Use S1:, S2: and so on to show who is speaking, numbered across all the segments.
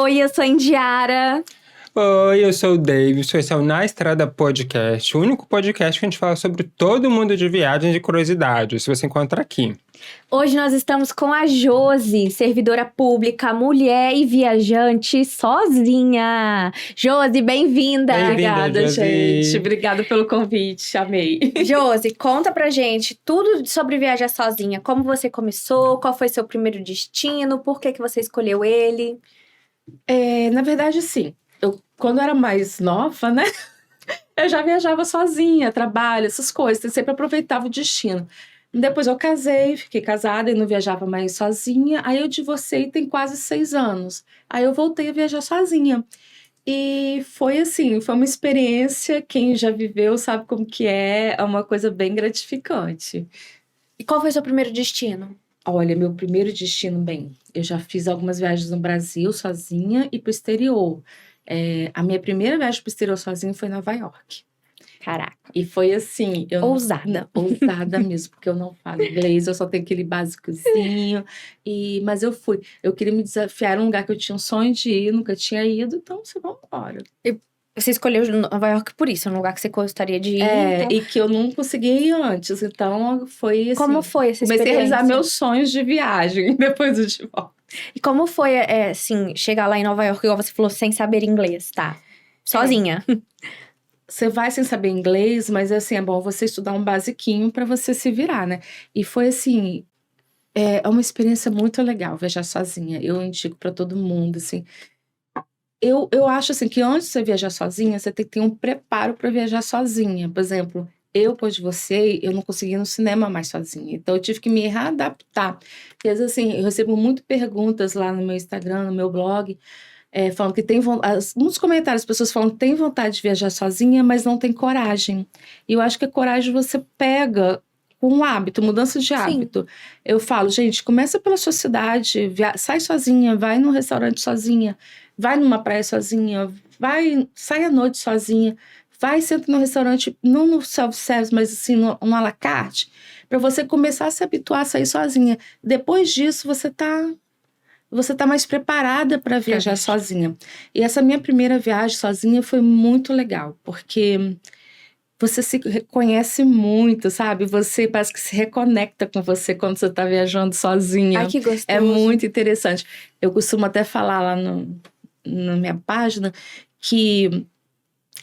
S1: Oi, eu sou a Indiara.
S2: Oi, eu sou o Davidson, esse é o Na Estrada Podcast, o único podcast que a gente fala sobre todo mundo de viagens e curiosidades, se você encontra aqui.
S1: Hoje nós estamos com a Josi, servidora pública, mulher e viajante sozinha. Josi, bem-vinda!
S3: Obrigada,
S2: Josi.
S3: gente. Obrigada pelo convite, amei.
S1: Josi, conta pra gente tudo sobre viajar sozinha. Como você começou, qual foi seu primeiro destino, por que você escolheu ele?
S3: Na verdade, sim. Quando eu era mais nova, né? Eu já viajava sozinha, trabalho, essas coisas. Eu sempre aproveitava o destino. Depois eu casei, fiquei casada e não viajava mais sozinha. Aí eu divorciei tem quase 6 anos. Aí eu voltei a viajar sozinha. E foi assim, foi uma experiência, quem já viveu sabe como que é uma coisa bem gratificante.
S1: E qual foi seu primeiro destino?
S3: Olha, meu primeiro destino, bem, eu já fiz algumas viagens no Brasil sozinha e pro exterior. A minha primeira viagem pro exterior sozinha foi em Nova York.
S1: Caraca.
S3: E foi assim...
S1: Ousada.
S3: Ousada mesmo, porque eu não falo inglês, eu só tenho aquele básicozinho. Mas eu fui. Eu queria me desafiar, era um lugar que eu tinha um sonho de ir, nunca tinha ido, então você vai embora.
S1: Você escolheu Nova York por isso, um lugar que você gostaria de ir. Então...
S3: E que eu não conseguia ir antes, então foi assim...
S1: Como foi essa experiência?
S3: Comecei a realizar meus sonhos de viagem depois do divórcio.
S1: E como foi, assim, chegar lá em Nova York, igual você falou, sem saber inglês, tá? Sozinha.
S3: Você vai sem saber inglês, mas assim, é bom você estudar um basiquinho para você se virar, né? E foi assim, é uma experiência muito legal viajar sozinha. Eu indico para todo mundo, assim. Eu acho assim que antes de você viajar sozinha, você tem que ter um preparo para viajar sozinha. Por exemplo, depois de você, eu não conseguia ir no cinema mais sozinha. Então, eu tive que me readaptar. Porque, às vezes, assim, eu recebo muito perguntas lá no meu Instagram, no meu blog, falando que tem vontade... Nos comentários, as pessoas falam que tem vontade de viajar sozinha, mas não tem coragem. E eu acho que a coragem você pega com um hábito, mudança de hábito. Sim. Eu falo, gente, começa pela sua cidade, sai sozinha, vai num restaurante sozinha, vai numa praia sozinha, sai à noite sozinha, vai, senta no restaurante, não no self-service, mas assim, no à la carte, para você começar a se habituar a sair sozinha. Depois disso, você tá mais preparada para viajar sozinha. E essa minha primeira viagem sozinha foi muito legal, porque você se reconhece muito, sabe? Você parece que se reconecta com você quando você tá viajando sozinha.
S1: Ai, que gostoso.
S3: É muito interessante. Eu costumo até falar lá na minha página que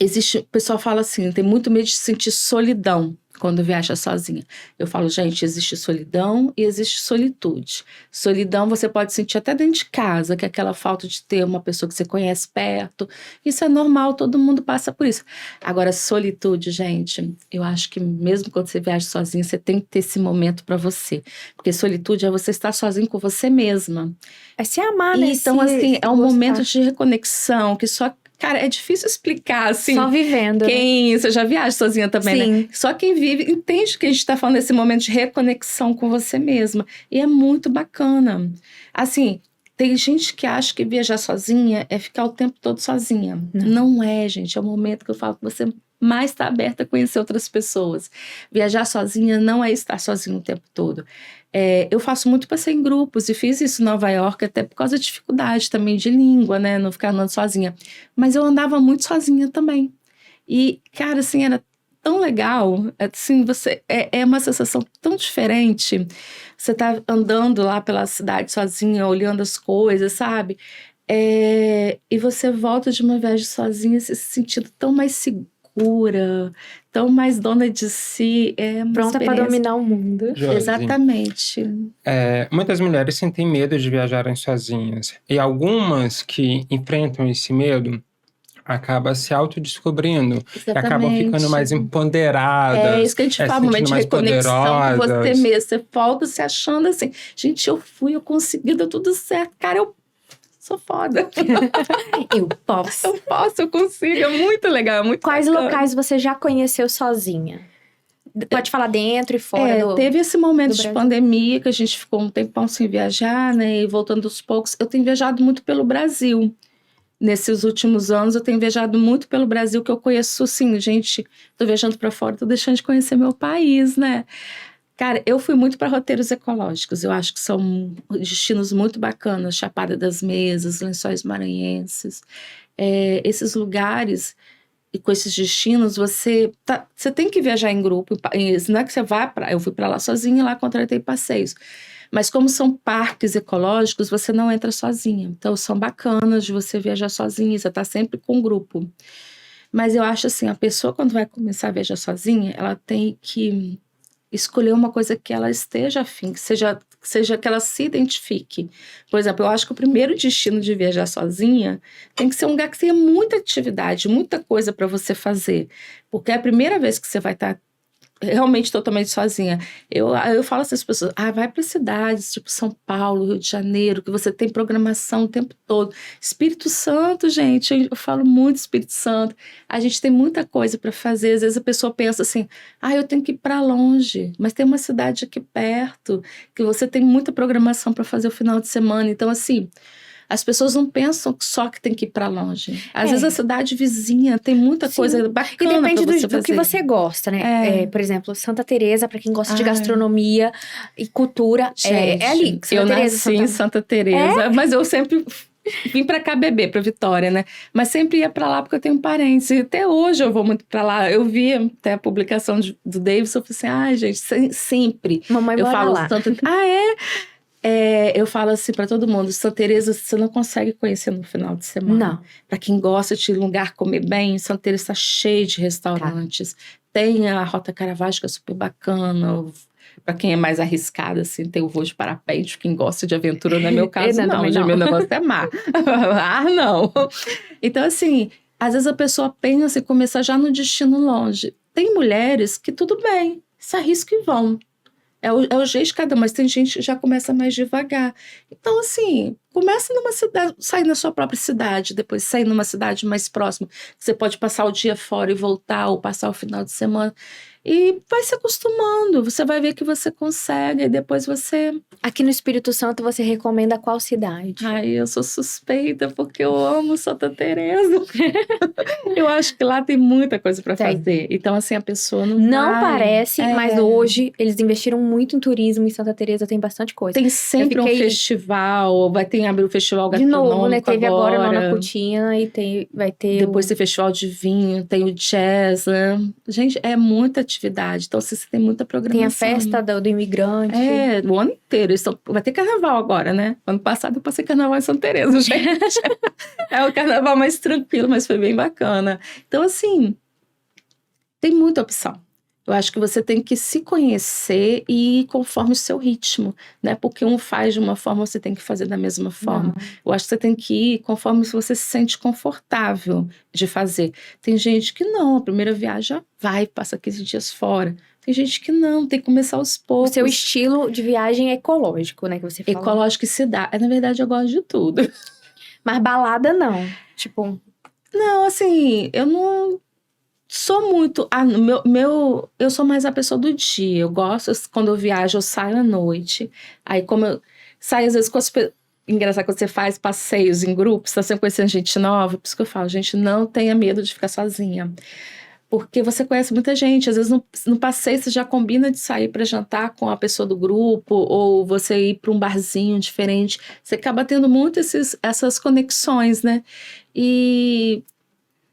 S3: o pessoal fala assim, tem muito medo de sentir solidão quando viaja sozinha. Eu falo, gente, existe solidão e existe solitude. Solidão você pode sentir até dentro de casa, que é aquela falta de ter uma pessoa que você conhece perto. Isso é normal, todo mundo passa por isso. Agora, solitude, gente, eu acho que mesmo quando você viaja sozinha, você tem que ter esse momento para você. Porque solitude é você estar sozinho com você mesma.
S1: É se amar, né?
S3: Então, assim, é um momento de reconexão que só... Cara, é difícil explicar, assim.
S1: Só vivendo.
S3: Você já viaja sozinha também,
S1: Sim.
S3: né? Só quem vive entende que a gente tá falando desse momento de reconexão com você mesma. E é muito bacana. Assim, tem gente que acha que viajar sozinha é ficar o tempo todo sozinha. Não é, gente. É o momento que eu falo que você mais está aberta a conhecer outras pessoas. Viajar sozinha não é estar sozinho o tempo todo. Eu faço muito passeio em grupos e fiz isso em Nova York até por causa da dificuldade também de língua, né? Não ficar andando sozinha. Mas eu andava muito sozinha também. E, cara, assim, era tão legal. Assim, é uma sensação tão diferente. Você tá andando lá pela cidade sozinha, olhando as coisas, sabe? E você volta de uma viagem sozinha se sentindo tão mais segura, tão mais dona de si.
S1: Pronta para dominar o mundo.
S2: Josi,
S3: exatamente.
S2: Muitas mulheres sentem medo de viajarem sozinhas. E algumas que enfrentam esse medo acabam se autodescobrindo. E acabam ficando mais empoderadas.
S3: É isso que a gente fala, um momento de reconexão com você mesmo. Você volta se achando assim, gente, eu consegui, deu tudo certo. Cara, eu sou foda.
S1: Eu posso.
S3: Eu consigo. É muito legal, é muito
S1: Quais
S3: bacana.
S1: locais você já conheceu sozinha? Pode falar dentro e fora do
S3: Teve esse momento de pandemia que a gente ficou um tempão sem viajar, né? E voltando aos poucos. Eu tenho viajado muito pelo Brasil. Nesses últimos anos, eu tenho viajado muito pelo Brasil, que eu conheço, sim, gente, tô viajando para fora, tô deixando de conhecer meu país, né? Cara, eu fui muito para roteiros ecológicos. Eu acho que são destinos muito bacanas. Chapada das Mesas, Lençóis Maranhenses. Esses lugares e com esses destinos, você tem que viajar em grupo. Não é que você vá para... Eu fui para lá sozinha e lá contratei passeios. Mas como são parques ecológicos, você não entra sozinha. Então, são bacanas de você viajar sozinha. Você está sempre com um grupo. Mas eu acho assim, a pessoa quando vai começar a viajar sozinha, ela tem que escolher uma coisa que ela esteja afim, que seja que ela se identifique. Por exemplo, eu acho que o primeiro destino de viajar sozinha tem que ser um lugar que tenha muita atividade, muita coisa para você fazer. Porque é a primeira vez que você vai estar realmente totalmente sozinha. Eu falo assim às pessoas, vai para cidades tipo São Paulo, Rio de Janeiro, que você tem programação o tempo todo. Espírito Santo, gente, eu falo muito Espírito Santo. A gente tem muita coisa para fazer. Às vezes a pessoa pensa assim, eu tenho que ir para longe, mas tem uma cidade aqui perto, que você tem muita programação para fazer o final de semana. Então, assim, as pessoas não pensam só que tem que ir para longe. Às vezes a cidade vizinha tem muita coisa bacana.
S1: E depende
S3: pra você
S1: do que você gosta, né? Por exemplo, Santa Teresa, para quem gosta de gastronomia e cultura,
S3: gente,
S1: é ali. Santa
S3: eu
S1: Teresa,
S3: nasci em Santa Teresa, mas eu sempre vim para cá beber, para Vitória, né? Mas sempre ia para lá porque eu tenho parentes. E até hoje eu vou muito para lá. Eu vi até a publicação do Davidson, eu falei assim, gente, sempre.
S1: Mamãe
S3: eu
S1: mora
S3: falo
S1: lá.
S3: Eu falo assim para todo mundo, Santa Teresa você não consegue conhecer no final de semana.
S1: Não.
S3: Para quem gosta de lugar comer bem, Santa Teresa está cheio de restaurantes. Tem a Rota Caravaggio, que é super bacana. Para quem é mais arriscado, assim, tem o voo de parapente. Quem gosta de aventura, não é meu caso, não. Meu negócio é mar. Não. Então, assim, às vezes a pessoa pensa em começar já no destino longe. Tem mulheres que tudo bem, se arriscam e vão. É o jeito de cada um, mas tem gente que já começa mais devagar. Então, assim, começa numa cidade, sai na sua própria cidade, depois sai numa cidade mais próxima. Você pode passar o dia fora e voltar, ou passar o final de semana. E vai se acostumando, você vai ver que você consegue, e depois você...
S1: Aqui no Espírito Santo, você recomenda qual cidade?
S3: Eu sou suspeita, porque eu amo Santa Teresa. Eu acho que lá tem muita coisa para fazer. Então, assim, a pessoa não vai...
S1: parece, mas hoje eles investiram muito em turismo. Em Santa Teresa tem bastante coisa.
S3: Tem sempre um festival, abrir o festival gastronômico
S1: de novo, né? Teve agora Nona
S3: agora.
S1: Cutina e vai ter...
S3: Depois tem festival de vinho, tem o jazz, né? Gente, é muita atividade. Então, você tem muita programação.
S1: Tem a festa do imigrante.
S3: O ano inteiro. Vai ter carnaval agora, né? Ano passado eu passei carnaval em Santa Teresa, gente. É o carnaval mais tranquilo, mas foi bem bacana. Então, assim, tem muita opção. Eu acho que você tem que se conhecer e ir conforme o seu ritmo, né? Porque um faz de uma forma, você tem que fazer da mesma forma.
S1: Não.
S3: Eu acho que você tem que ir conforme você se sente confortável de fazer. Tem gente que não, a primeira viagem vai, passa 15 dias fora. Tem gente que não, tem que começar aos poucos.
S1: O seu estilo de viagem é ecológico, né? Que você fala.
S3: Ecológico e cidade. Na verdade, eu gosto de tudo.
S1: Mas balada, não. Tipo...
S3: Não, assim, eu não... sou muito... eu sou mais a pessoa do dia. Eu gosto, quando eu viajo, eu saio à noite. Aí, como eu saio, às vezes, com as pessoas... Engraçado, quando você faz passeios em grupos, você tá sempre conhecendo gente nova. Por isso que eu falo, gente, não tenha medo de ficar sozinha. Porque você conhece muita gente. Às vezes, no passeio, você já combina de sair para jantar com a pessoa do grupo, ou você ir para um barzinho diferente. Você acaba tendo muito essas conexões, né? E...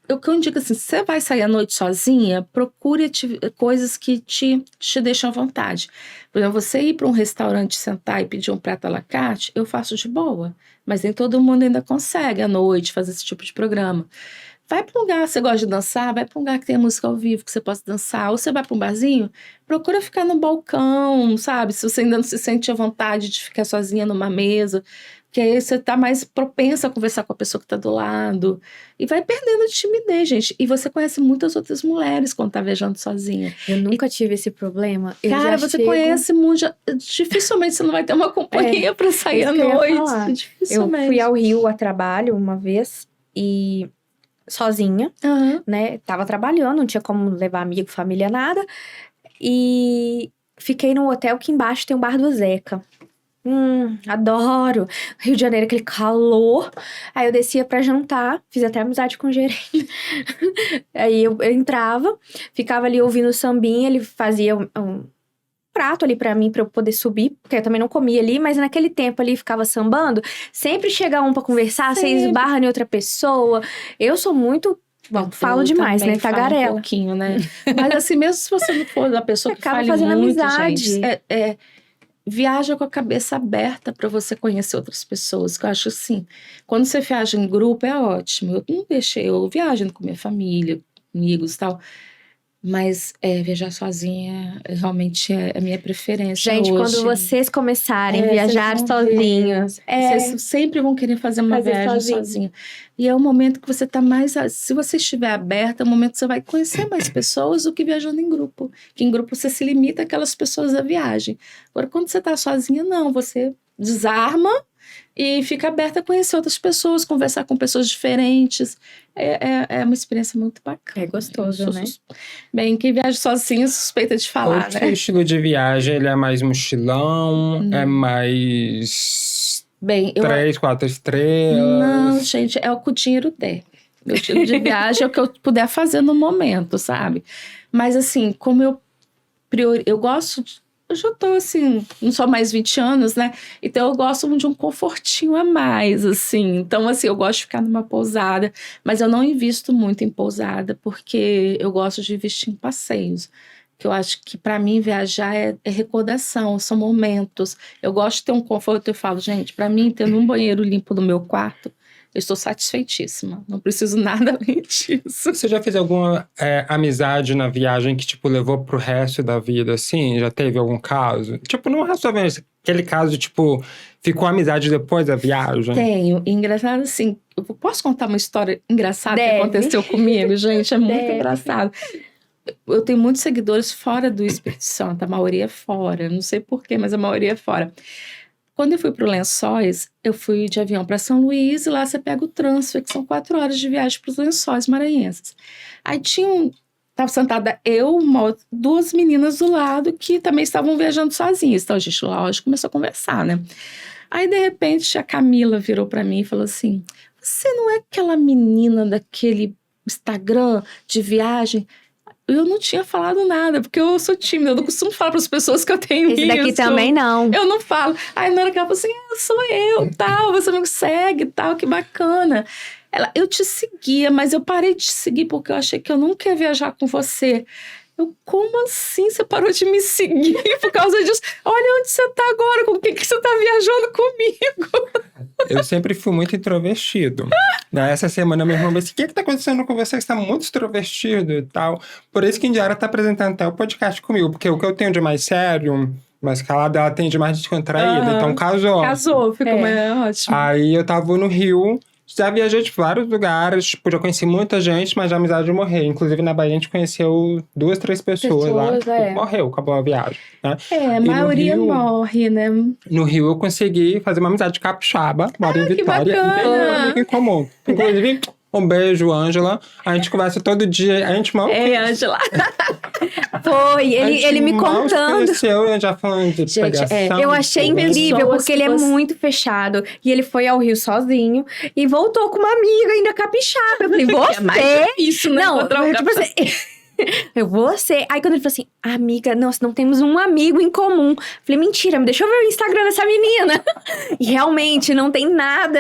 S3: o que eu indico assim, se você vai sair à noite sozinha, procure coisas que te deixam à vontade. Por exemplo, você ir para um restaurante, sentar e pedir um prato à la carte, eu faço de boa. Mas nem todo mundo ainda consegue à noite fazer esse tipo de programa. Vai para um lugar, você gosta de dançar, vai para um lugar que tenha música ao vivo, que você possa dançar. Ou você vai para um barzinho, procura ficar no balcão, sabe? Se você ainda não se sente à vontade de ficar sozinha numa mesa, que aí você tá mais propensa a conversar com a pessoa que tá do lado. E vai perdendo de timidez, gente. E você conhece muitas outras mulheres quando tá viajando sozinha.
S1: Eu nunca tive esse problema.
S3: Cara, você conhece muito. Dificilmente você não vai ter uma companhia pra sair à noite. Dificilmente.
S1: Eu fui ao Rio a trabalho uma vez e sozinha, né? Tava trabalhando, não tinha como levar amigo, família, nada. E fiquei num hotel que embaixo tem um bar do Zeca. Adoro. Rio de Janeiro, aquele calor. Aí eu descia pra jantar, fiz até amizade com o gerente. Aí eu entrava, ficava ali ouvindo o sambinha, ele fazia um prato ali pra mim, pra eu poder subir, porque eu também não comia ali, mas naquele tempo ali ficava sambando, sempre chega um pra conversar, você esbarra em outra pessoa. Eu sou muito... Bom, falo demais, né? Tagarela.
S3: Um pouquinho, né? Mas assim, mesmo se você não for a pessoa que
S1: acaba
S3: fale
S1: fazendo
S3: muito,
S1: amizade.
S3: gente, viaja com a cabeça aberta para você conhecer outras pessoas. Que eu acho assim, quando você viaja em grupo é ótimo. Eu não deixei, eu viajando com minha família, amigos e tal. Mas viajar sozinha realmente é a minha preferência.
S1: Gente,
S3: hoje.
S1: quando vocês começarem a viajar sozinhos,
S3: vocês sempre vão querer fazer uma viagem sozinho. E é o momento que você está mais... Se você estiver aberta, é o momento que você vai conhecer mais pessoas do que viajando em grupo. Que em grupo você se limita àquelas pessoas da viagem. Agora, quando você está sozinha, não. Você desarma e fica aberta a conhecer outras pessoas, conversar com pessoas diferentes. É uma experiência muito bacana.
S1: É gostoso, né?
S3: Bem, quem viaja sozinho é suspeita de falar,
S2: O seu estilo de viagem, ele é mais mochilão? É mais...
S3: Bem,
S2: 3, 4 estrelas?
S3: Não, gente, é o que o dinheiro der. Meu estilo de viagem é o que eu puder fazer no momento, sabe? Mas assim, como eu gosto de... Eu já tô assim, não só mais 20 anos, né? Então eu gosto de um confortinho a mais, assim. Então, assim, eu gosto de ficar numa pousada, mas eu não invisto muito em pousada, porque eu gosto de investir em passeios. Que eu acho que para mim viajar é recordação, são momentos. Eu gosto de ter um conforto, eu falo, gente, para mim, tendo um banheiro limpo no meu quarto, eu estou satisfeitíssima. Não preciso nada além disso.
S2: Você já fez alguma amizade na viagem que, tipo, levou pro resto da vida, assim? Já teve algum caso? Tipo, não resto da vida, aquele caso, tipo, ficou amizade depois da viagem?
S3: Tenho. Engraçado, assim, eu posso contar uma história engraçada que aconteceu comigo, gente? É muito engraçado. Eu tenho muitos seguidores fora do Espírito Santo, a maioria é fora. Não sei porquê, mas a maioria é fora. Quando eu fui para o Lençóis, eu fui de avião para São Luís e lá você pega o transfer, que são 4 horas de viagem para os Lençóis Maranhenses. Aí estava sentada eu, 2 meninas do lado que também estavam viajando sozinhas. Então a gente, lógico, começou a conversar, né? Aí, de repente, a Camila virou para mim e falou assim, você não é aquela menina daquele Instagram de viagem? Eu não tinha falado nada, porque eu sou tímida, eu não costumo falar para as pessoas que eu tenho
S1: Esse daqui também não.
S3: Eu não falo. Aí na hora que ela falou assim, sou eu, tal, você me segue, tal, que bacana. Eu te seguia, mas eu parei de te seguir porque eu achei que eu nunca ia viajar com você. Como assim você parou de me seguir por causa disso? Olha onde você tá agora, com quem que você tá viajando comigo?
S2: Eu sempre fui muito introvertido. Essa semana minha irmã disse, o que tá acontecendo com você? Você tá muito extrovertido e tal. Por isso que a Indiara tá apresentando até o podcast comigo, porque o que eu tenho de mais sério, mais calado, ela tem de mais descontraída. Então casou.
S3: Ficou ótimo.
S2: Aí eu tava no Rio, já viajei de vários lugares, tipo, já conheci muita gente, mas a amizade de morrer. Inclusive, na Bahia, a gente conheceu 2, 3 pessoas lá. Morreu, acabou a viagem, né?
S3: A maioria morre, né?
S2: No Rio, eu consegui fazer uma amizade capixaba, moro em Vitória.
S3: Que bacana.
S2: E tem um amigo em comum. Inclusive, um beijo, Ângela. A gente conversa todo dia. A gente mal...
S3: Ângela.
S1: Foi, ele me contando.
S2: Conheceu, já falando de pegação.
S1: Eu achei incrível, porque ele é muito fechado. E ele foi ao Rio sozinho e voltou com uma amiga ainda capixaba. Eu falei, você...
S3: Isso, né?
S1: Não, tipo assim... Você. Aí quando ele falou assim, amiga, nós não temos um amigo em comum. Falei, mentira, deixa eu ver o Instagram dessa menina. E realmente não tem nada.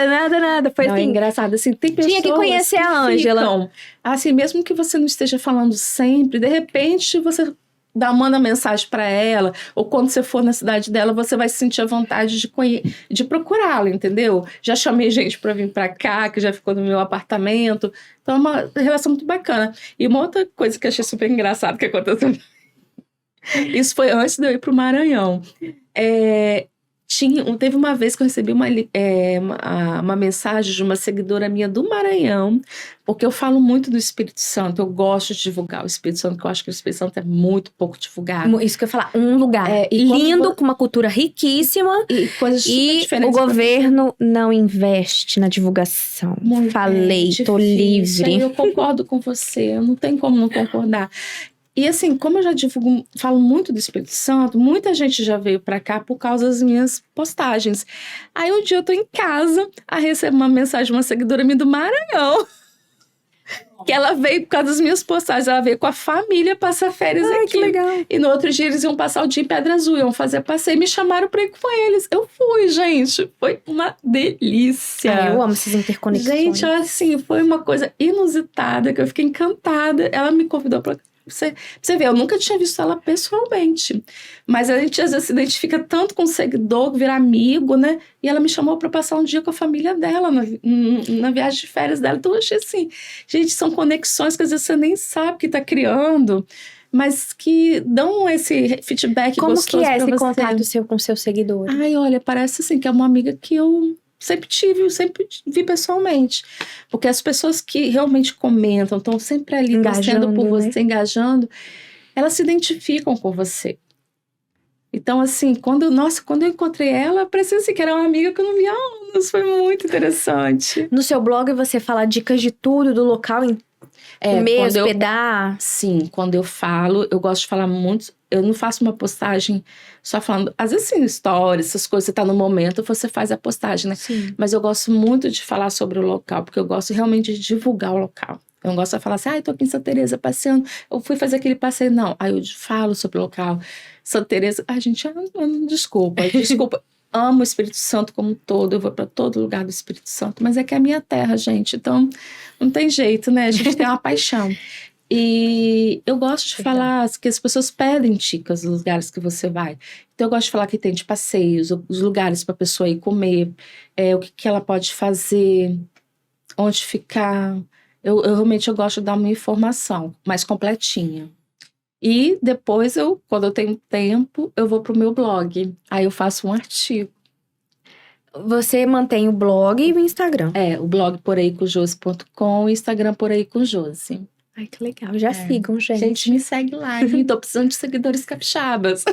S1: Foi assim.
S3: É engraçado, assim, tem pessoas
S1: tinha que conhecer a Ângela.
S3: Assim, mesmo que você não esteja falando sempre, de repente você manda mensagem para ela, ou quando você for na cidade dela, você vai sentir a vontade de procurá-la, entendeu? Já chamei gente para vir para cá, que já ficou no meu apartamento. Então é uma relação muito bacana. E uma outra coisa que eu achei super engraçada que aconteceu, isso foi antes de eu ir para o Maranhão. Teve uma vez que eu recebi uma mensagem de uma seguidora minha do Maranhão, porque eu falo muito do Espírito Santo, eu gosto de divulgar o Espírito Santo, porque eu acho que o Espírito Santo é muito pouco divulgado.
S1: Isso que eu ia falar, um lugar lindo, com uma cultura riquíssima,
S3: e coisas super diferentes.
S1: O governo não investe na divulgação. Falei, tô livre.
S3: Eu concordo com você, não tem como não concordar. E assim, como eu já falo muito do Espírito Santo, muita gente já veio pra cá por causa das minhas postagens. Aí um dia eu tô em casa, recebo uma mensagem de uma seguidora minha do Maranhão. Que ela veio por causa das minhas postagens. Ela veio com a família passar férias aqui.
S1: Que legal.
S3: E no outro dia eles iam passar o dia em Pedra Azul, iam fazer passeio. Me chamaram pra ir com eles. Eu fui, gente. Foi uma delícia.
S1: Eu amo essas interconexões.
S3: Gente, assim, foi uma coisa inusitada, que eu fiquei encantada. Ela me convidou pra você ver, eu nunca tinha visto ela pessoalmente. Mas a gente às vezes se identifica tanto com o seguidor, virar amigo, né? E ela me chamou para passar um dia com a família dela, na viagem de férias dela. Então eu achei assim, gente, são conexões que às vezes você nem sabe que tá criando, mas que dão esse feedback gostoso pra você.
S1: Como que é esse contato seu com seus seguidores?
S3: Ai, olha, parece assim que é uma amiga que eu sempre vi pessoalmente. Porque as pessoas que realmente comentam, estão sempre ali torcendo por você, engajando, elas se identificam com você. Então, assim, quando eu encontrei ela, parecia assim, que era uma amiga que eu não via há anos. Foi muito interessante.
S1: No seu blog você fala dicas de tudo, do local comer, hospedar?
S3: Sim, quando eu falo, eu gosto de falar muito. Eu não faço uma postagem só falando. Às vezes, sim, stories, essas coisas, você tá no momento, você faz a postagem, né?
S1: Sim.
S3: Mas eu gosto muito de falar sobre o local, porque eu gosto realmente de divulgar o local. Eu não gosto de falar assim, tô aqui em Santa Teresa passeando, eu fui fazer aquele passeio. Não, aí eu falo sobre o local. Santa Teresa, gente, desculpa. Amo o Espírito Santo como um todo, eu vou para todo lugar do Espírito Santo, mas é que é a minha terra, gente, então não tem jeito, né? A gente tem uma paixão. E eu gosto de falar que as pessoas pedem dicas dos lugares que você vai. Então eu gosto de falar que tem de passeios, os lugares para a pessoa ir comer, o que ela pode fazer, onde ficar. Eu realmente gosto de dar uma informação mais completinha. E depois, quando eu tenho tempo, eu vou pro meu blog. Aí eu faço um artigo.
S1: Você mantém o blog e o Instagram?
S3: O blog poraicojose.com, o Instagram poraicojose.
S1: Ai, que legal. Já sigam, gente.
S3: Gente, me segue lá. Tô precisando de seguidores capixabas.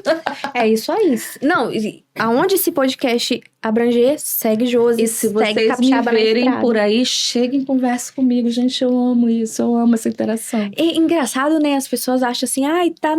S1: É isso aí. Não, aonde esse podcast abranger, segue Josi.
S3: E se vocês me verem por aí, cheguem e conversem comigo. Gente, eu amo isso. Eu amo essa interação.
S1: É engraçado, né? As pessoas acham assim, tá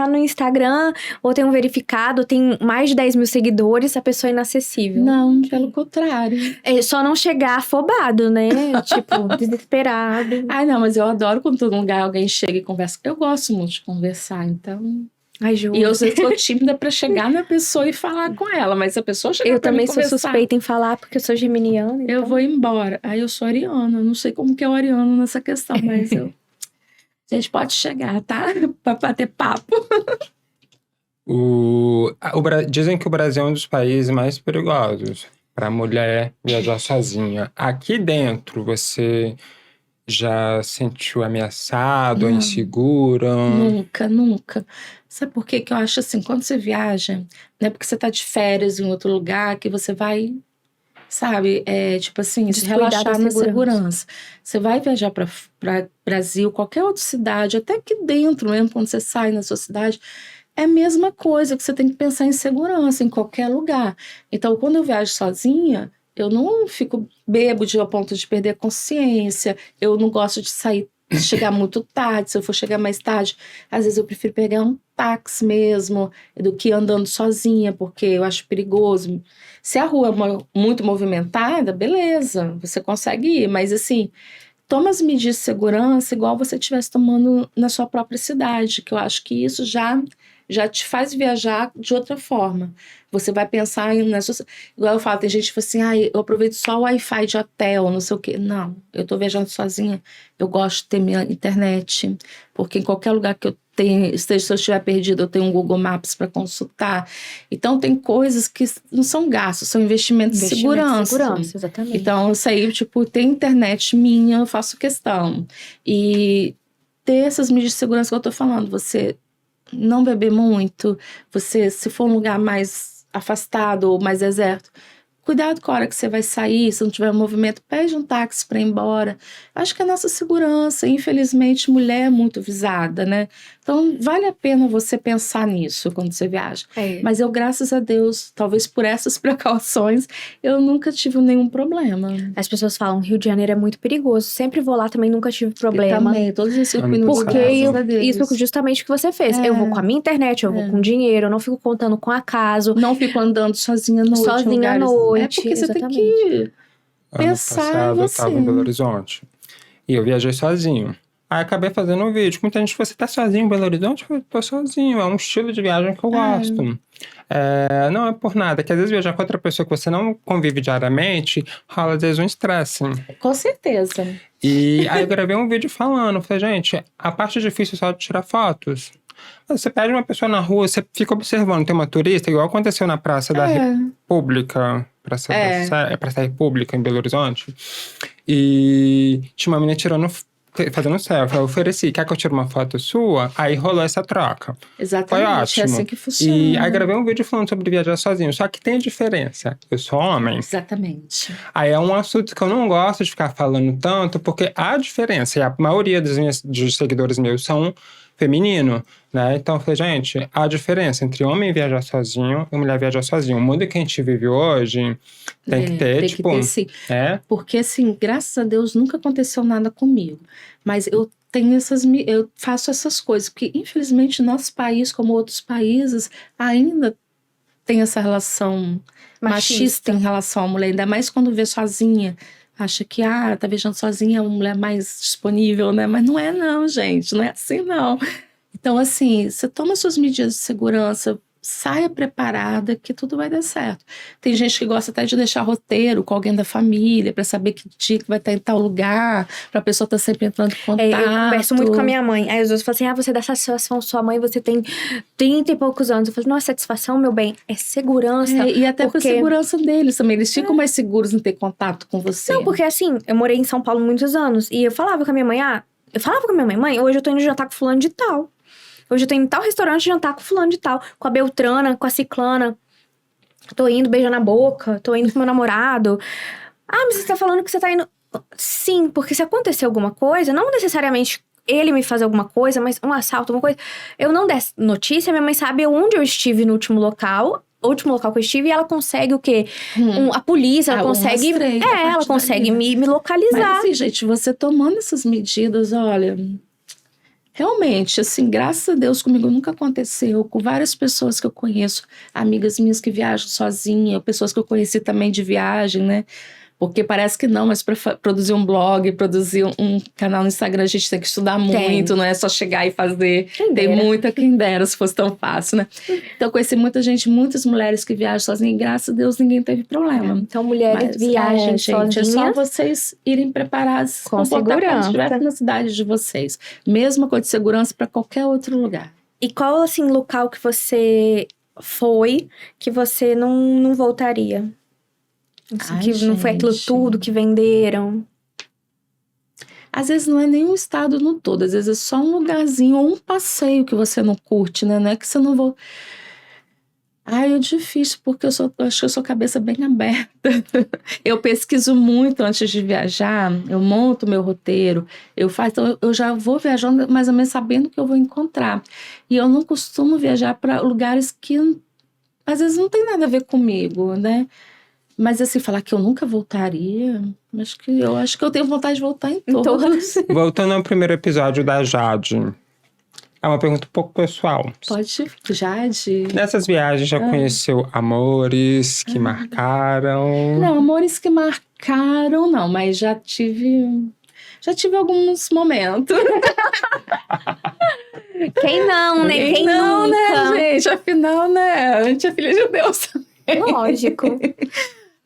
S1: no Instagram, ou tem um verificado, tem mais de 10 mil seguidores, a pessoa é inacessível.
S3: Não, pelo contrário.
S1: É só não chegar afobado, né? Tipo, desesperado.
S3: Ai, não, mas eu adoro quando todo lugar alguém chega e conversa. Eu gosto muito de conversar, então...
S1: Ai, Ju.
S3: E eu sou tímida pra chegar na pessoa e falar com ela, mas se a pessoa chegar pra mim conversar... Eu
S1: também sou suspeita em falar, porque eu sou geminiana. Então...
S3: Eu vou embora. Aí eu sou ariana, eu não sei como que é o ariano nessa questão, mas a gente pode chegar, tá? Pra bater papo.
S2: Dizem que o Brasil é um dos países mais perigosos pra mulher viajar sozinha. Aqui dentro, você... já sentiu ameaçado ou insegura?
S3: Nunca. Sabe por quê? Que eu acho assim, quando você viaja, não é porque você tá de férias em outro lugar que você vai, sabe, tipo assim, se relaxar na segurança. Você vai viajar para Brasil, qualquer outra cidade, até aqui dentro mesmo, quando você sai na sua cidade, é a mesma coisa, que você tem que pensar em segurança em qualquer lugar. Então, quando eu viajo sozinha, eu não fico bêbado a ponto de perder a consciência. Eu não gosto de chegar muito tarde. Se eu for chegar mais tarde, às vezes eu prefiro pegar um táxi mesmo do que andando sozinha, porque eu acho perigoso. Se a rua é muito movimentada, beleza, você consegue ir. Mas assim, toma as medidas de segurança igual você estivesse tomando na sua própria cidade, que eu acho que isso já te faz viajar de outra forma. Você vai pensar igual eu falo, tem gente que fala assim, eu aproveito só o Wi-Fi de hotel, não sei o quê. Não, eu tô viajando sozinha, eu gosto de ter minha internet, porque em qualquer lugar que eu tenho, se eu estiver perdido, eu tenho um Google Maps para consultar. Então, tem coisas que não são gastos, são investimentos de segurança.
S1: Exatamente.
S3: Então, isso aí, tem internet minha, eu faço questão. E ter essas medidas de segurança que eu tô falando, você não beber muito, você, se for um lugar mais afastado ou mais deserto, cuidado com a hora que você vai sair, se não tiver movimento, pede um táxi para ir embora. Acho que a nossa segurança, infelizmente, mulher é muito visada, né? Então, vale a pena você pensar nisso quando você viaja. Mas eu, graças a Deus, talvez por essas precauções, eu nunca tive nenhum problema.
S1: As pessoas falam, Rio de Janeiro é muito perigoso. Sempre vou lá, também nunca tive problema.
S3: Eu também, todos esses minutos.
S1: Porque isso justamente o que você fez. Eu vou com a minha internet, eu vou com dinheiro, eu não fico contando com acaso.
S3: Não fico andando sozinha à noite.
S1: Sozinha à noite.
S3: É porque você tem que pensar
S2: em você. Ano passado eu estava em Belo Horizonte. E eu viajei sozinho. Aí acabei fazendo um vídeo. Muita gente, você tá sozinho em Belo Horizonte? Eu tô sozinho, é um estilo de viagem que eu gosto. Não é por nada, que às vezes viajar com outra pessoa que você não convive diariamente, rola às vezes um estresse.
S3: Com certeza.
S2: E aí eu gravei um vídeo falando, falei, gente, a parte difícil é só de tirar fotos. Você pede uma pessoa na rua, você fica observando, tem uma turista, igual aconteceu na Praça da República, Praça da República em Belo Horizonte, e tinha uma menina fazendo selfie, eu ofereci, quer que eu tire uma foto sua? Aí rolou essa troca.
S3: Exatamente,
S2: foi ótimo.
S3: É assim que funciona.
S2: E aí gravei um vídeo falando sobre viajar sozinho, só que tem a diferença, eu sou homem.
S3: Exatamente.
S2: Aí é um assunto que eu não gosto de ficar falando tanto, porque há diferença, e a maioria dos seguidores meus são feminino, né? Então eu falei, gente, há diferença entre homem viajar sozinho e mulher viajar sozinho. O mundo que a gente vive hoje tem que ter,
S3: tem
S2: tipo...
S3: que ter, sim.
S2: É?
S3: Porque, assim, graças a Deus, nunca aconteceu nada comigo. Mas eu faço essas coisas, porque, infelizmente, nosso país, como outros países, ainda tem essa relação machista em relação à mulher, ainda mais quando vê sozinha. Acha que, tá viajando sozinha, é uma mulher mais disponível, né? Mas não é não, gente. Não é assim, não. Então, assim, você toma suas medidas de segurança, saia preparada que tudo vai dar certo. Tem gente que gosta até de deixar roteiro com alguém da família para saber que dia que vai estar em tal lugar, para a pessoa estar sempre entrando em contato.
S1: Eu converso muito com a minha mãe. Aí os outros falam assim, você dá satisfação à sua mãe, você tem 30 e poucos anos. Eu falo, não é satisfação, meu bem, é segurança.
S3: E até por segurança deles também. Eles ficam mais seguros em ter contato com você.
S1: Não, porque assim, eu morei em São Paulo muitos anos. E eu falava com a minha mãe, mãe, hoje eu tô indo jantar com fulano de tal. Hoje eu tô indo em tal restaurante jantar com fulano de tal. Com a Beltrana, com a Ciclana. Tô indo beijar na boca. Tô indo com meu namorado. Mas você tá falando que você tá indo... Sim, porque se acontecer alguma coisa, não necessariamente ele me fazer alguma coisa, mas um assalto, alguma coisa. Eu não der notícia, minha mãe sabe onde eu estive no último local que eu estive, e ela consegue o quê? A polícia, ela consegue... ela consegue me localizar.
S3: Mas assim, gente, você tomando essas medidas, olha... Realmente, assim, graças a Deus comigo nunca aconteceu. Com várias pessoas que eu conheço, amigas minhas que viajam sozinha, pessoas que eu conheci também de viagem, né? Porque parece que não, mas para produzir um blog, produzir um canal no Instagram, a gente tem que estudar muito, não é só chegar e fazer. Tem muita, quem dera, se fosse tão fácil, né? Então, eu conheci muita gente, muitas mulheres que viajam sozinhas, e graças a Deus ninguém teve problema.
S1: Então, mulheres viajam sozinhas.
S3: Gente, é só vocês irem preparadas
S1: com segurança
S3: na cidade de vocês. Mesma coisa de segurança para qualquer outro lugar.
S1: E qual, assim, local que você foi que você não voltaria? Que não foi aquilo tudo que venderam.
S3: Às vezes não é nem um estado no todo, às vezes é só um lugarzinho ou um passeio que você não curte, né? Não é que você não vou... É difícil, porque eu acho que eu sou cabeça bem aberta. Eu pesquiso muito antes de viajar, eu monto meu roteiro, então eu já vou viajando mais ou menos sabendo o que eu vou encontrar. E eu não costumo viajar para lugares que às vezes não tem nada a ver comigo, né? Mas assim, falar que eu nunca voltaria, eu acho que eu tenho vontade de voltar em todos.
S2: Voltando ao primeiro episódio da Jade, é uma pergunta um pouco pessoal.
S3: Pode, Jade?
S2: Nessas viagens já conheceu amores que marcaram?
S3: Não, amores que marcaram não, mas já tive alguns momentos.
S1: Quem não, né? Quem
S3: não,
S1: nunca?
S3: Né, gente? Afinal, né? A gente é filha de Deus.
S1: Lógico.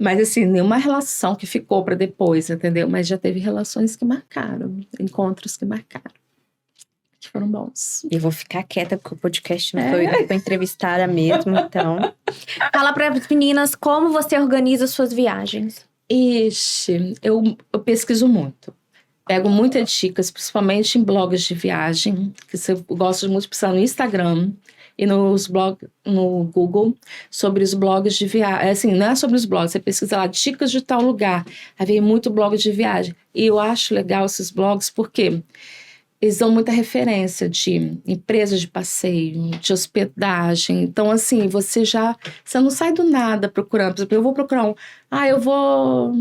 S3: Mas assim, nenhuma relação que ficou para depois, entendeu? Mas já teve relações que marcaram, encontros que marcaram, que foram bons.
S1: Eu vou ficar quieta, porque o podcast não foi entrevistada mesmo, então. Fala para as meninas como você organiza suas viagens.
S3: Ixi, eu pesquiso muito. Pego muitas dicas, principalmente em blogs de viagem, que eu gosto muito de pensar no Instagram e no Google, sobre os blogs de viagem. Assim, não é sobre os blogs, você pesquisa lá, dicas de tal lugar. Aí vem muito blog de viagem. E eu acho legal esses blogs porque eles dão muita referência de empresas de passeio, de hospedagem. Então, assim, você não sai do nada procurando. Por exemplo, eu vou procurar eu vou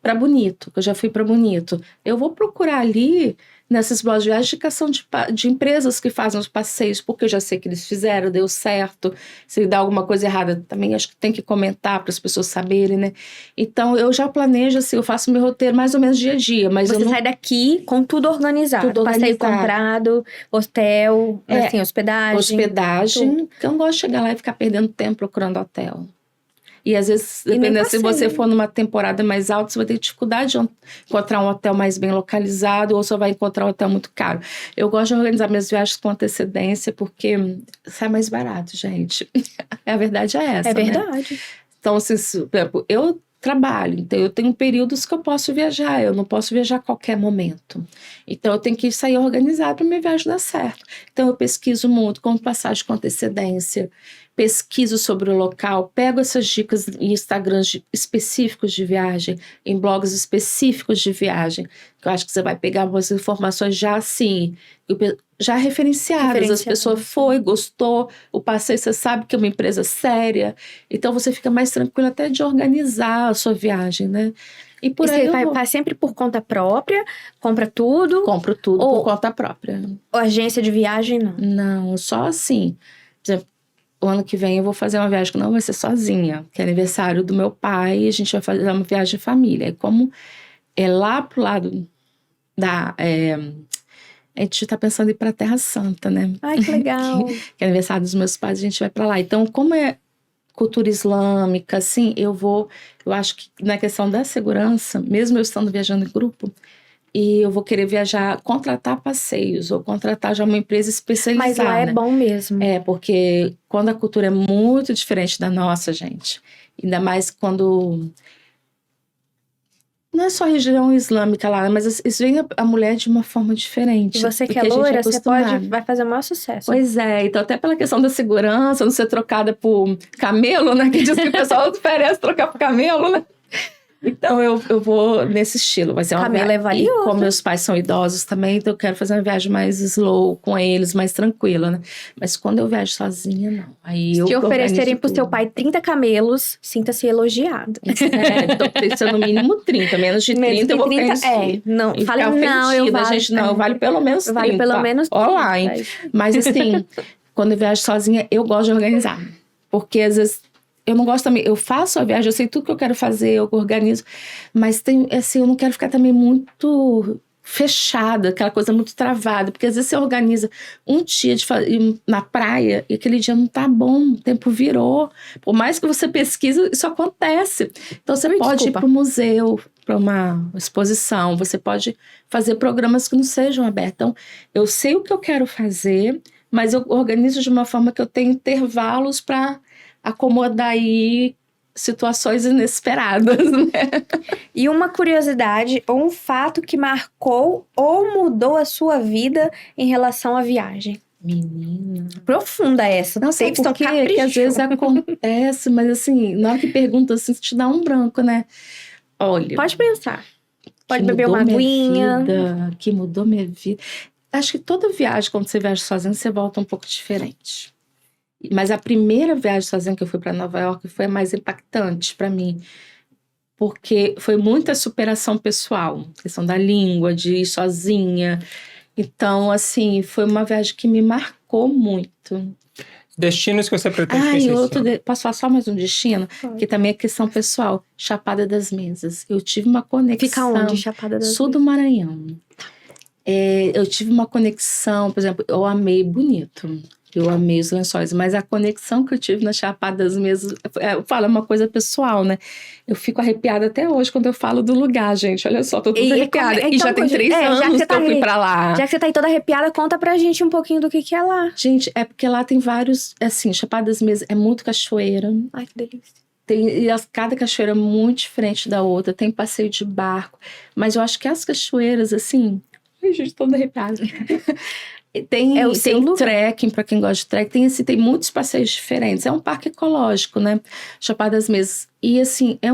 S3: para Bonito, que eu já fui para Bonito. Eu vou procurar ali nessas blogs de viagem, indicação de empresas que fazem os passeios, porque eu já sei que eles fizeram, deu certo. Se dá alguma coisa errada, também acho que tem que comentar para as pessoas saberem, né? Então, eu já planejo, assim, eu faço meu roteiro mais ou menos dia a dia, mas
S1: Você sai daqui com tudo organizado.
S3: Tudo
S1: Passeio
S3: organizado.
S1: comprado, hotel, assim, hospedagem.
S3: Hospedagem, porque eu não gosto de chegar lá e ficar perdendo tempo procurando hotel. E às vezes, dependendo se você for numa temporada mais alta, você vai ter dificuldade de encontrar um hotel mais bem localizado, ou você vai encontrar um hotel muito caro. Eu gosto de organizar minhas viagens com antecedência, porque sai mais barato, gente. A verdade é essa,
S1: É verdade.
S3: Né? Então, assim, por exemplo, eu trabalho, então eu tenho períodos que eu posso viajar, eu não posso viajar a qualquer momento. Então, eu tenho que sair organizado para minha viagem dar certo. Então, eu pesquiso muito, como passagem com antecedência, pesquiso sobre o local, pego essas dicas em Instagrams específicos de viagem, em blogs específicos de viagem, que eu acho que você vai pegar umas informações já assim, já referenciadas. As pessoas foi, gostou, o passeio você sabe que é uma empresa séria, então você fica mais tranquilo até de organizar a sua viagem, né?
S1: E por aí você vai sempre por conta própria, compra tudo?
S3: Compro tudo por conta própria.
S1: Ou agência de viagem, não?
S3: Não, só assim. Por exemplo, o ano que vem eu vou fazer uma viagem que não vai ser sozinha, que é aniversário do meu pai, e a gente vai fazer uma viagem de família. E como é lá pro lado da... a gente tá pensando em ir pra Terra Santa, né?
S1: Ai, que legal!
S3: que é aniversário dos meus pais, a gente vai pra lá. Então, como é cultura islâmica, assim, eu acho que na questão da segurança, mesmo eu estando viajando em grupo, e eu vou querer viajar, contratar passeios, ou contratar já uma empresa especializada.
S1: Mas lá é bom mesmo.
S3: Porque quando a cultura é muito diferente da nossa, gente, ainda mais quando... Não é só região islâmica lá, mas eles veem a mulher de uma forma diferente.
S1: E você que é loira, você vai fazer o maior sucesso.
S3: Pois é, então até pela questão da segurança, não ser trocada por camelo, né? Que diz que o pessoal oferece trocar por camelo, né? Então eu vou nesse estilo. Vai ser uma
S1: Camelo é valioso.
S3: E como meus pais são idosos também, então eu quero fazer uma viagem mais slow com eles, mais tranquila, né? Mas quando eu viajo sozinha, não. Aí
S1: Se te oferecerem pro seu pai 30 camelos, sinta-se elogiado.
S3: Tô pensando no mínimo 30, menos de 30 eu vou ficar
S1: não, fale não, eu vale.
S3: Gente, não, eu vale pelo menos 30.
S1: Vale pelo menos 30.
S3: Olá, hein? Mas assim, quando eu viajo sozinha, eu gosto de organizar. Porque às vezes eu não gosto também, eu faço a viagem, eu sei tudo que eu quero fazer, eu organizo, mas tem, assim, eu não quero ficar também muito fechada, aquela coisa muito travada, porque às vezes você organiza um dia na praia e aquele dia não tá bom, o tempo virou, por mais que você pesquise, isso acontece. Então você pode ir para o museu, para uma exposição, você pode fazer programas que não sejam abertos. Então, eu sei o que eu quero fazer, mas eu organizo de uma forma que eu tenho intervalos para acomodar aí situações inesperadas, né?
S1: E uma curiosidade ou um fato que marcou ou mudou a sua vida em relação à viagem?
S3: Menina.
S1: Profunda essa.
S3: Não sei por quê, que às vezes acontece, mas assim, na hora que pergunta, assim, te dá um branco, né? Olha.
S1: Pode pensar. Pode beber uma aguinha.
S3: Que mudou minha vida. Acho que toda viagem, quando você viaja sozinho, você volta um pouco diferente. Mas a primeira viagem sozinha que eu fui para Nova York foi a mais impactante para mim, porque foi muita superação pessoal, questão da língua, de ir sozinha. Então, assim, foi uma viagem que me marcou muito.
S2: Destinos que você pretende conhecer?
S3: Posso falar só mais um destino?
S1: Pode.
S3: Que também é questão pessoal. Chapada das Mesas. Eu tive uma conexão.
S1: Fica onde, Chapada das Mesas?
S3: Sul do Maranhão. Eu tive uma conexão, por exemplo, eu amei Bonito. Eu amei os Lençóis, mas a conexão que eu tive na Chapada das Mesas, eu falo, é uma coisa pessoal, né? Eu fico arrepiada até hoje quando eu falo do lugar, gente. Olha só, tô toda arrepiada. Então, e já tem 3 anos que eu fui pra lá.
S1: Já que você tá aí toda arrepiada, conta pra gente um pouquinho do que é lá.
S3: Gente, é porque lá tem vários, assim, Chapada das Mesas é muito cachoeira.
S1: Ai, que delícia.
S3: Cada cachoeira é muito diferente da outra, tem passeio de barco. Mas eu acho que as cachoeiras, assim... Ai, gente, toda arrepiada. Tem trekking, para quem gosta de trekking, tem muitos passeios diferentes. É um parque ecológico, né? Chapada das Mesas. E, assim, é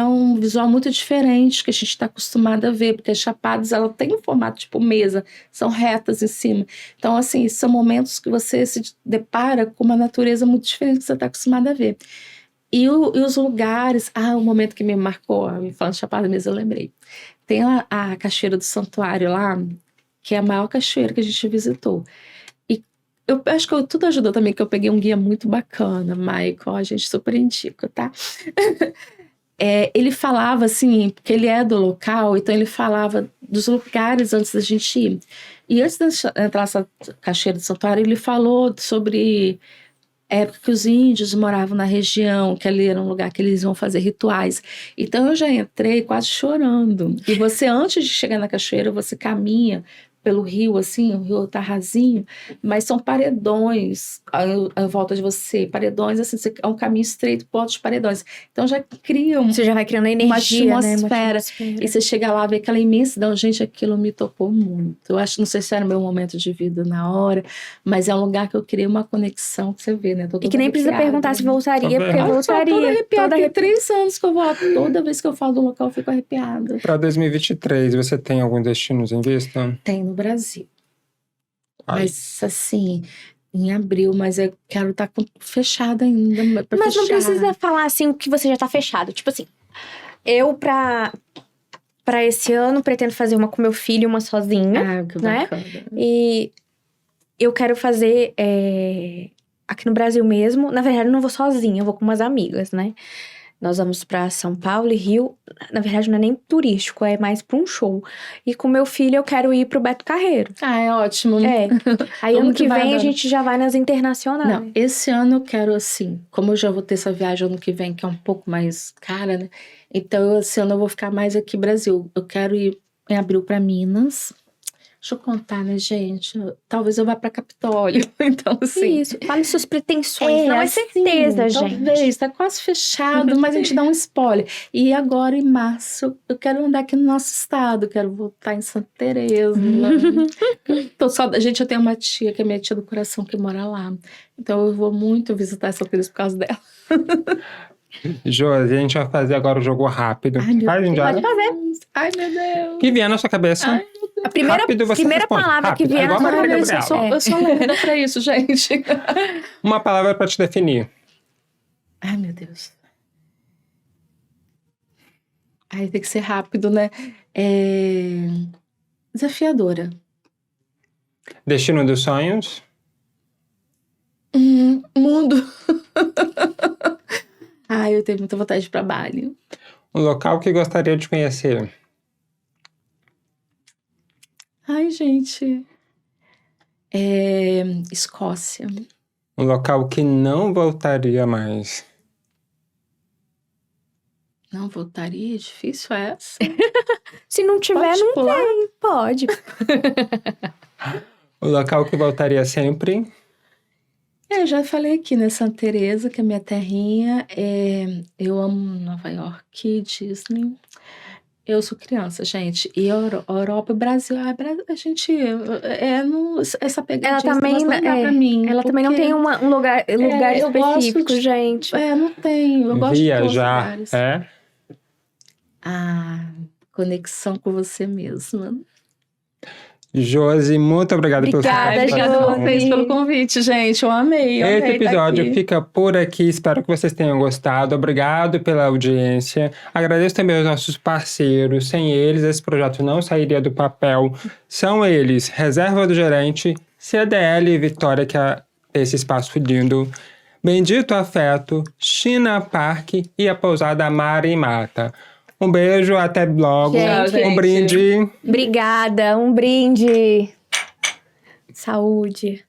S3: um visual muito diferente que a gente está acostumado a ver, porque as chapadas, ela tem um formato tipo mesa, são retas em cima. Então, assim, são momentos que você se depara com uma natureza muito diferente que você está acostumado a ver. E os lugares... o momento que me marcou, me falando de Chapada das Mesas, eu lembrei. Tem a Cachoeira do Santuário lá, que é a maior cachoeira que a gente visitou. E eu acho que tudo ajudou também, que eu peguei um guia muito bacana, Michael, a gente super indica, tá? Ele falava assim, porque ele é do local, então ele falava dos lugares antes da gente ir. E antes de entrar nessa cachoeira do santuário, ele falou sobre a época que os índios moravam na região, que ali era um lugar que eles iam fazer rituais. Então eu já entrei quase chorando. E você, antes de chegar na cachoeira, você caminha pelo rio, assim, o rio tá rasinho, mas são paredões à volta de você, paredões, assim, é um caminho estreito por outros paredões. Então já cria
S1: você já vai criando energia,
S3: uma atmosfera,
S1: né?
S3: E você chega lá, vê aquela imensidão, gente, aquilo me tocou muito. Eu acho, não sei se era o meu momento de vida na hora, mas é um lugar que eu criei uma conexão que você vê, né?
S1: E que nem precisa perguntar se voltaria, porque voltaria.
S3: Toda arrepiada, tem 3 anos que eu vou, toda vez que eu falo do local eu fico arrepiada.
S2: Para 2023, você tem algum destino em vista?
S3: Tem no Brasil. Mas assim, em abril, mas eu quero estar fechada ainda.
S1: Mas não precisa falar assim o que você já tá fechado. Tipo assim, eu pra esse ano pretendo fazer uma com meu filho, uma sozinha.
S3: Que
S1: né?
S3: bacana.
S1: E eu quero fazer aqui no Brasil mesmo. Na verdade, eu não vou sozinha, eu vou com umas amigas, né? Nós vamos pra São Paulo e Rio. Na verdade, não é nem turístico, é mais pra um show. E com meu filho, eu quero ir pro Beto Carreiro.
S3: É ótimo.
S1: Aí ano que vem a gente já vai nas internacionais.
S3: Não, esse ano eu quero assim, como eu já vou ter essa viagem ano que vem, que é um pouco mais cara, né? Então, esse ano eu vou ficar mais aqui no Brasil. Eu quero ir em abril pra Minas. Deixa eu contar, né, gente? Talvez eu vá pra Capitólio. Então, assim.
S1: Isso, fale suas pretensões. Não é certeza, gente.
S3: Talvez, tá quase fechado, mas a gente dá um spoiler. E agora, em março, eu quero andar aqui no nosso estado. Quero voltar em Santa Teresa. Gente, eu tenho uma tia, que é minha tia do coração, que mora lá. Então, eu vou muito visitar Santa Teresa por causa dela.
S2: Josi, a gente vai fazer agora o jogo rápido.
S3: Ai, meu Deus.
S1: Pode fazer.
S3: Ai, meu Deus.
S2: Que vier na sua cabeça.
S3: Ai,
S1: a primeira palavra
S2: rápido.
S1: que vier na sua cabeça.
S3: Eu sou lerda pra isso, gente.
S2: Uma palavra pra te definir.
S3: Ai, meu Deus. Ai, tem que ser rápido, né? Desafiadora.
S2: Destino dos sonhos.
S3: Mundo. Ai, eu tenho muita vontade de ir pra Bali.
S2: Um local que gostaria de conhecer.
S3: Ai, gente. Escócia.
S2: Um local que não voltaria mais.
S3: Não voltaria? Difícil essa.
S1: Se não tiver,
S3: Pode
S1: não
S3: pular?
S1: tem. Pode.
S2: Um local que voltaria sempre.
S3: Já falei aqui, né? Santa Teresa, que é minha terrinha. Eu amo Nova York, Disney. Eu sou criança, gente. E Europa, Brasil, a gente... essa pegadinha
S1: Ela também,
S3: não dá pra mim.
S1: Ela também não tem um lugar específico, gente.
S3: Não tem. Eu gosto de todos os
S2: Viajar,
S3: lugares. Conexão com você mesma.
S2: Josi, muito obrigado pela sua participação.
S3: Obrigada a vocês pelo convite, gente. Eu amei.
S2: Esse episódio fica por aqui. Espero que vocês tenham gostado. Obrigado pela audiência. Agradeço também aos nossos parceiros. Sem eles, esse projeto não sairia do papel. São eles, Reserva do Gerente, CDL e Vitória, que é esse espaço lindo. Bendito Afeto, China Park e a pousada Mar e Mata. Um beijo, até logo.
S1: Gente,
S2: um brinde.
S1: Obrigada, um brinde. Saúde.